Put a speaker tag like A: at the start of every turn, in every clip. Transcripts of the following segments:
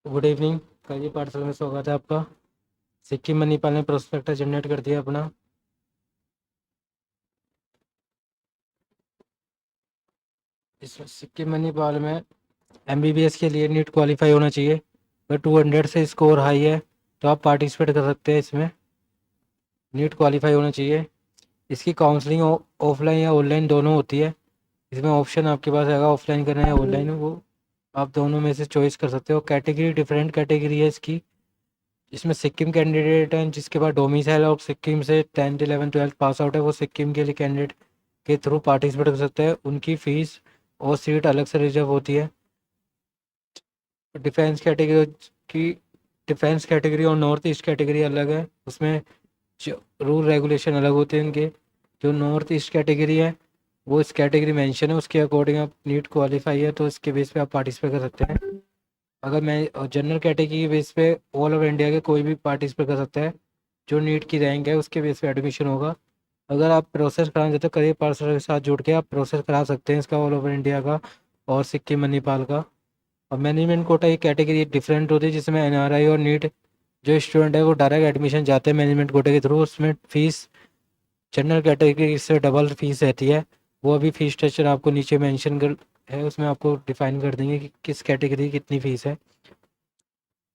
A: Good evening. कल parcel में स्वागत है आपका। सिक्किम मणिपाल ने प्रोस्पेक्टस जनरेट कर दिया अपना। इस सिक्किम मणिपाल में एमबीबीएस के लिए नीट क्वालिफाई होना चाहिए। अगर 200 से स्कोर हाई है तो आप पार्टिसिपेट कर सकते हैं इसमें। नीट क्वालिफाई होना चाहिए। इसकी काउंसलिंग ऑफलाइन या ऑनलाइन दोनों होती है। इसमें ऑप्शन आपके पास आएगा ऑफलाइन करना है ऑनलाइन, वो आप दोनों में से चॉइस कर सकते हो। कैटेगरी डिफरेंट कैटेगरी है इसकी। इसमें सिक्किम कैंडिडेट हैं जिसके पास डोमिसाइल और सिक्किम से 10th 11th 12th pass out है, वो सिक्किम के लिए कैंडिडेट के थ्रू पार्टिसिपेट कर सकते हैं। उनकी फीस और सीट अलग से रिजर्व होती है। डिफेंस कैटेगरी की डिफेंस कैटेगरी और नॉर्थ ईस्ट कैटेगरी अलग है। उसमें रूल रेगुलेशन अलग होते हैं इनके। जो नॉर्थ ईस्ट कैटेगरी है वो इस कैटेगरी मेंशन है, उसके अकॉर्डिंग आप नीट क्वालिफाई है तो इसके बेस पे आप पार्टिसिपेट कर सकते हैं। अगर मैं जनरल कैटेगरी के बेस पे ऑल ओवर इंडिया के कोई भी पार्टिसिपेट कर सकता है। जो नीट की रैंक है उसके बेस पे एडमिशन होगा। अगर आप प्रोसेस कराना चाहते हो करियर पार्सर के साथ जुड़ के आप प्रोसेस करा सकते हैं इसका, ऑल ओवर इंडिया का और सिक्किम मणिपाल का। और मैनेजमेंट कोटा की कैटेगरी डिफरेंट होती है जिसमें एनआरआई और नीट जो स्टूडेंट है वो डायरेक्ट एडमिशन जाते हैं मैनेजमेंट कोटे के थ्रू। उसमें फीस जनरल कैटेगरी से डबल फीस रहती है। वो अभी फीस स्ट्रक्चर आपको नीचे मेंशन कर है, उसमें आपको डिफाइन कर देंगे कि किस कैटेगरी की कितनी फीस है।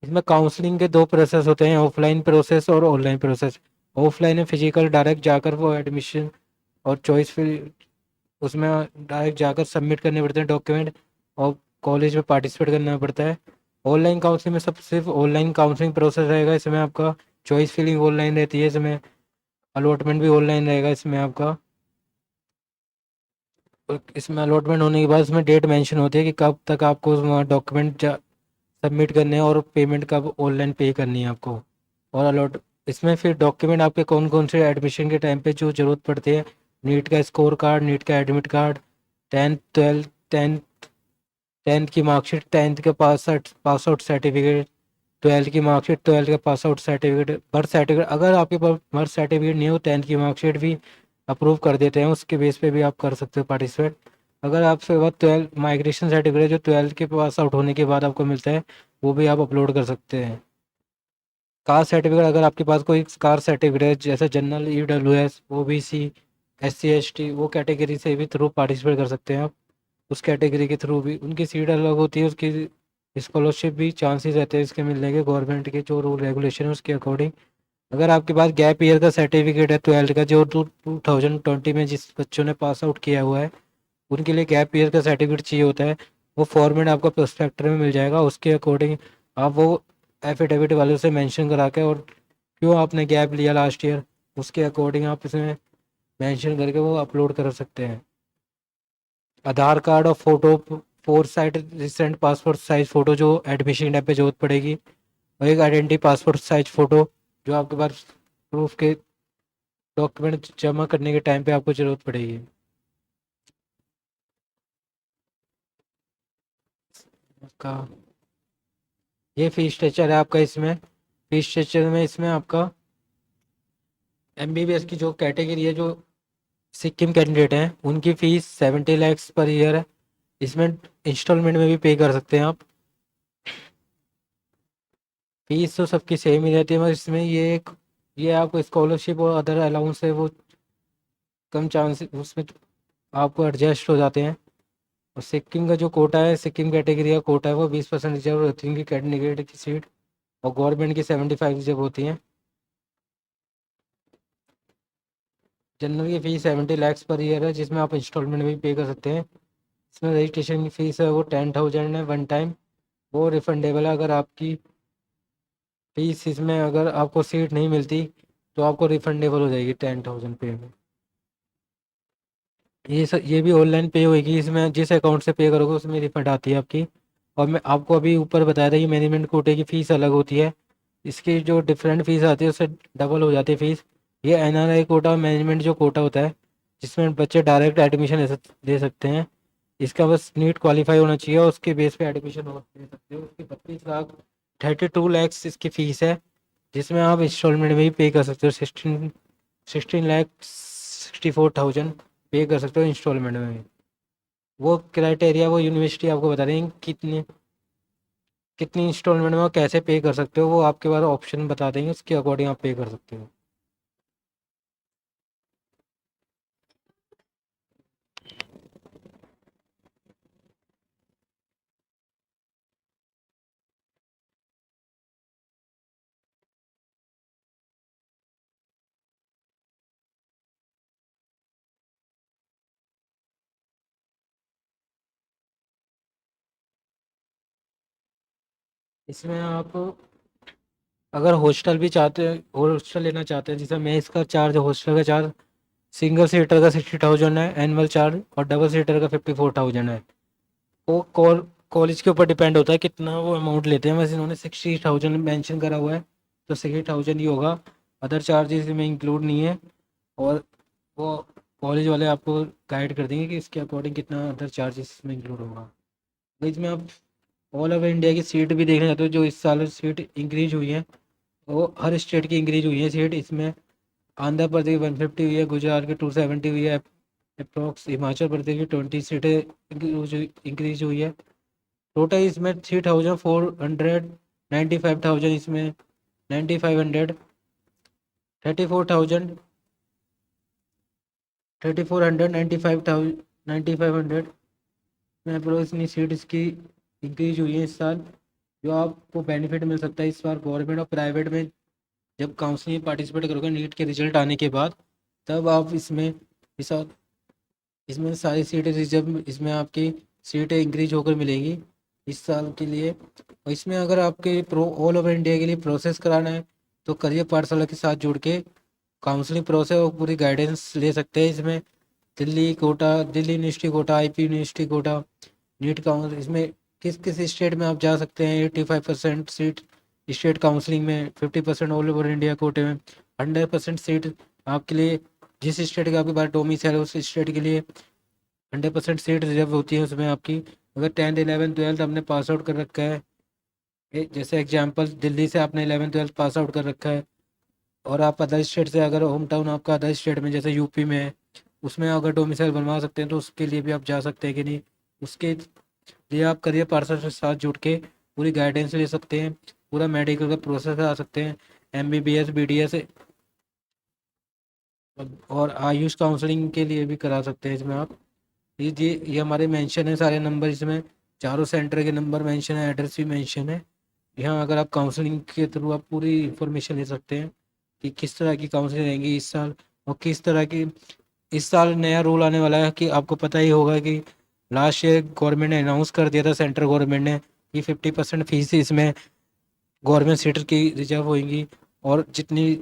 A: इसमें काउंसलिंग के दो प्रोसेस होते हैं, ऑफलाइन प्रोसेस और ऑनलाइन प्रोसेस। ऑफलाइन में फिजिकल डायरेक्ट जाकर वो एडमिशन और चॉइस फिर उसमें डायरेक्ट जाकर सबमिट करने पड़ते हैं डॉक्यूमेंट और कॉलेज में पार्टिसिपेट करना पड़ता है। ऑनलाइन काउंसलिंग में सब सिर्फ ऑनलाइन काउंसलिंग प्रोसेस रहेगा। इसमें आपका चॉइस फिलिंग ऑनलाइन रहती है, इसमें अलॉटमेंट भी ऑनलाइन रहेगा इसमें आपका। और इसमें अलॉटमेंट होने के बाद इसमें डेट मेंशन होती है कि कब तक आपको डॉक्यूमेंट सबमिट करने हैं और पेमेंट कब ऑनलाइन पे करनी है आपको। और अलॉट इसमें फिर डॉक्यूमेंट आपके कौन कौन से एडमिशन के टाइम पे जो ज़रूरत पड़ती है, नीट का स्कोर कार्ड, नीट का admit card, 10th 12th 10th 10th की मार्कशीट, 10th का पास आउट सर्टिफिकेट, 12th की मार्कशीट, 12th का pass out certificate, birth certificate. अगर आपके पास बर्थ सर्टिफिकेट नहीं हो 10th की मार्कशीट भी अप्रूव कर देते हैं, उसके बेस पे भी आप कर सकते हो पार्टिसिपेट। अगर आपके पास 12 माइग्रेशन सर्टिफिकेट जो 12th के पास आउट होने के बाद आपको मिलता है वो भी आप अपलोड कर सकते हैं। कास्ट सर्टिफिकेट अगर आपके पास कोई कास्ट सर्टिफिकेट है जैसे general, EWS, OBC, SC ST, वो कैटेगरी से भी थ्रू पार्टिसिपेट कर सकते हैं आप। उस कैटेगरी के थ्रू भी उनकी सीट अलग होती है, उसकी स्कॉलरशिप भी चांसेस रहते हैं इसके मिलने के गवर्नमेंट के जो रूल रेगुलेशन है उसके अकॉर्डिंग। अगर आपके पास गैप ईयर का सर्टिफिकेट है 12th का जो 2020 में जिस बच्चों ने पास आउट किया हुआ है उनके लिए गैप ईयर का सर्टिफिकेट चाहिए होता है। वो फॉर्मेट आपको प्रोस्पेक्टर में मिल जाएगा, उसके अकॉर्डिंग आप वो एफिडेविट वाले से मेंशन करा के और क्यों आपने गैप लिया लास्ट ईयर उसके अकॉर्डिंग आप इसमें मेंशन करके वो अपलोड कर सकते हैं। आधार कार्ड और photo, 4 side recent passport size photo जो एडमिशन टाइम पे जरूरत पड़ेगी, और एक आइडेंटिटी पासपोर्ट साइज फ़ोटो जो आपके पास प्रूफ के डॉक्यूमेंट जमा करने के टाइम पे आपको ज़रूरत पड़ेगी। का ये फीस स्ट्रक्चर है आपका। इसमें फीस स्ट्रक्चर में इसमें आपका एमबीबीएस की जो कैटेगरी है, जो सिक्किम कैंडिडेट हैं उनकी फ़ीस 70 lakhs पर ईयर है। इसमें इंस्टॉलमेंट में भी पे कर सकते हैं आप। फीस तो सबकी सेम ही रहती है, मगर इसमें ये आपको स्कॉलरशिप और अदर अलाउंस है वो कम चांस उसमें आपको एडजस्ट हो जाते हैं। और सिक्किम का जो कोटा है, सिक्किम कैटेगरी का कोटा है, वो 20% रिजर्व होती है उनकी कैंडिडेट की सीट, और गवर्नमेंट की 75 रिजर्व होती हैं। जनरल की फ़ीस 70 lakhs पर ईयर है जिसमें आप इंस्टॉलमेंट भी पे कर सकते हैं। इसमें रजिस्ट्रेशन की फ़ीस है वो 10,000 है वन टाइम। वो रिफंडेबल है। अगर आपकी फ़ीस इसमें अगर आपको सीट नहीं मिलती तो आपको रिफंडेबल हो जाएगी 10,000 पे में। ये भी ऑनलाइन पे होएगी, इसमें जिस अकाउंट से पे करोगे उसमें रिफंड आती है आपकी। और मैं आपको अभी ऊपर बताया था कि मैनेजमेंट कोटे की फ़ीस अलग होती है। इसकी जो डिफरेंट फ़ीस आती है उससे डबल हो जाती है फ़ीस। ये एनआरआई कोटा मैनेजमेंट जो कोटा होता है जिसमें बच्चे डायरेक्ट एडमिशन ले सकते हैं। इसका बस नीट क्वालिफाई होना चाहिए और उसके बेस पे एडमिशन ले सकते हो। उसकी 32 लाख 32 lakhs इसकी फ़ीस है जिसमें आप इंस्टॉलमेंट में भी पे कर सकते हो। 16 लाख 64,000 पे कर सकते हो इंस्टॉलमेंट में भी। वो क्राइटेरिया वो यूनिवर्सिटी आपको बता देंगे कितने कितनी इंस्टॉलमेंट में और कैसे पे कर सकते हो, वो आपके बारे ऑप्शन बता देंगे, उसके अकॉर्डिंग आप पे कर सकते हो। इसमें आप अगर हॉस्टल भी चाहते हैं, हॉस्टल लेना चाहते हैं, जैसे मैं इसका चार्ज, हॉस्टल का चार्ज सिंगल सीटर का 60,000 है एनुअल चार्ज, और डबल सीटर का 54,000 है। वो कॉलेज के ऊपर डिपेंड होता है कितना वो अमाउंट लेते हैं। वैसे इन्होंने 60,000 मेंशन करा हुआ है, तो 60,000 ही होगा। अदर चार्जेस में इंक्लूड नहीं है। और वो कॉलेज वाले आपको गाइड कर देंगे कि इसके अकॉर्डिंग कितना अदर चार्जेस में इंक्लूड होगा। तो इसमें आप ऑल ओवर इंडिया की सीट भी देखना चाहते हो, जो इस साल सीट इंक्रीज हुई है, वो हर स्टेट की इंक्रीज हुई है सीट। इसमें आंध्र प्रदेश 150 हुई है, गुजरात की 270 हुई है अप्रॉक्स, हिमाचल प्रदेश की 20 सीटें इंक्रीज हुई है। टोटल इसमें 3,495,000, इसमें 9,500, 34,000, 3,400, 95,000, 9,500 में अप्रोक्स इतनी सीट इसकी इंक्रीज हुई है इस साल। जो आपको बेनिफिट मिल सकता है इस बार गवर्नमेंट और प्राइवेट में, जब काउंसलिंग पार्टिसिपेट करोगे नीट के रिजल्ट आने के बाद, तब आप इसमें इस इसमें सारी सीटें रिजर्व, इसमें आपकी सीटें इंक्रीज होकर मिलेंगी इस साल के लिए। और इसमें अगर आपके प्रो ऑल ओवर इंडिया के लिए प्रोसेस कराना है, तो करियर पाठशाला के साथ जुड़ के काउंसलिंग प्रोसेस और पूरी गाइडेंस ले सकते हैं। इसमें Delhi quota, Delhi university quota, IP university quota, NEET council, इसमें किस किस स्टेट में आप जा सकते हैं। 85% सीट स्टेट काउंसलिंग में, 50% ऑल ओवर इंडिया कोटे में, 100% सीट आपके लिए, जिस स्टेट का आपके पास डोमिसाइल है उस स्टेट के लिए 100% सीट रिजर्व होती है उसमें आपकी। अगर 10th 11th 12th आपने पास आउट कर रखा है, जैसे एग्जांपल दिल्ली से आपने 11th 12th पास आउट कर रखा है, और आप अदर स्टेट से, अगर होम टाउन आपका अदर स्टेट में जैसे यूपी में है, उसमें अगर डोमिसाइल बनवा सकते हैं तो उसके लिए भी आप जा सकते हैं कि नहीं। उसके लिए आप करियर पार्सर के साथ जुड़ के पूरी गाइडेंस ले सकते हैं, पूरा मेडिकल का प्रोसेस करा सकते हैं, MBBS BDS और आयुष काउंसलिंग के लिए भी करा सकते हैं इसमें आप। ये हमारे मेंशन है सारे नंबर इसमें, चारों सेंटर के नंबर मेंशन है, एड्रेस भी मेंशन है। यहाँ अगर आप काउंसलिंग के थ्रू आप पूरी इंफॉर्मेशन ले सकते हैं कि किस तरह की काउंसलिंग रहेंगी इस साल, और किस तरह की इस साल नया रूल आने वाला है। कि आपको पता ही होगा कि लास्ट ईयर गवर्नमेंट ने अनाउंस कर दिया था, सेंट्रल गवर्नमेंट ने, कि 50% फीस इसमें गवर्नमेंट सीटर की रिजर्व होंगी, और जितनी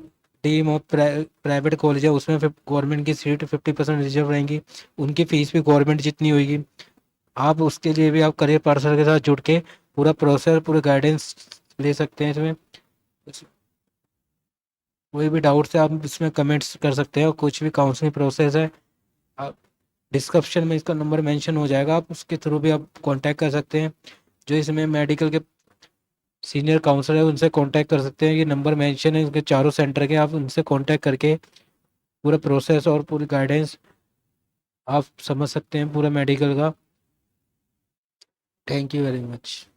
A: डीम और प्राइवेट कॉलेज है उसमें फिर गवर्नमेंट की सीट 50% रिजर्व रहेंगी। उनकी फीस भी गवर्नमेंट जितनी होगी। आप उसके लिए भी आप करियर पार्सर के साथ जुड़ के पूरा प्रोसेस, पूरे गाइडेंस ले सकते हैं इसमें। कोई भी डाउट है आप इसमें कमेंट्स कर सकते हैं, और कुछ भी काउंसलिंग प्रोसेस है, आप डिस्क्रिप्शन में इसका नंबर मेंशन हो जाएगा, आप उसके थ्रू भी आप कांटेक्ट कर सकते हैं। जो इसमें मेडिकल के सीनियर काउंसलर है उनसे कांटेक्ट कर सकते हैं, ये नंबर मेंशन है उनके चारों सेंटर के, आप उनसे कांटेक्ट करके पूरा प्रोसेस और पूरी गाइडेंस आप समझ सकते हैं पूरा मेडिकल का। Thank you very much.